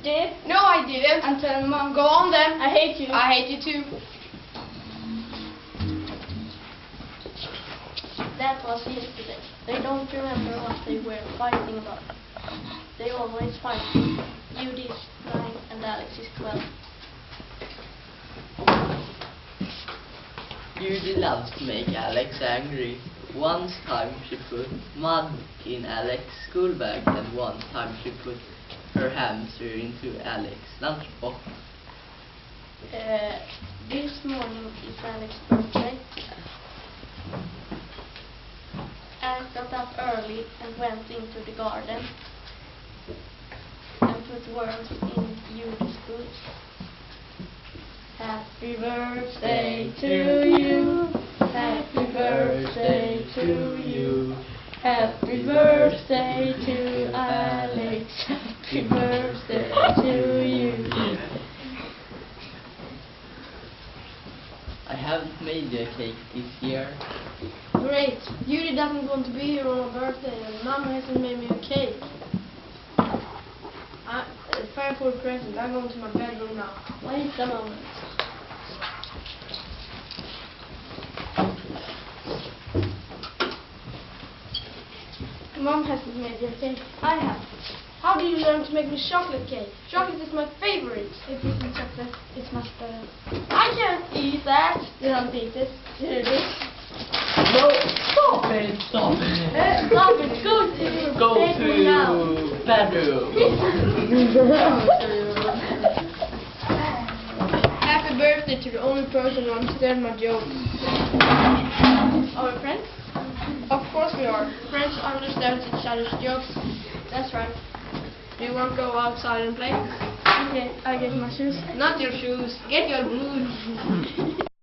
did. No, I didn't. I'm telling Mom. Go on then. I hate you. I hate you too. That was yesterday. They don't remember what they were fighting about. They always fight. Judy is 9 and Alex is 12. Judy loves to make Alex angry. One time she put mud in Alex's school bag, and one time she put her hamster into Alex's lunchbox. This morning is Alex's birthday. Alex got up early and went into the garden and put worms in Judy's food. Happy birthday to you. Happy birthday to you. Happy birthday to Alex. Happy birthday to you. I haven't made you a cake this year. Great. Judy doesn't want to be here on her birthday, and Mom hasn't made me a cake. Time for a present. I'm going to my bedroom now. Wait a moment. Mom hasn't made you a cake. I have. How did you learn to make me chocolate cake? Chocolate is my favorite. It isn't chocolate, it's much better. I can't eat that. You don't eat it. You do this. No! Stop it! Stop it! Stop it. Go to your Go bedroom now. to bedroom! Happy birthday to the only person who understands my jokes. Our friends? Of course we are. Friends understand each other's jokes. That's right. Do you want to go outside and play? Okay, I get my shoes. Not your shoes. Get your boots.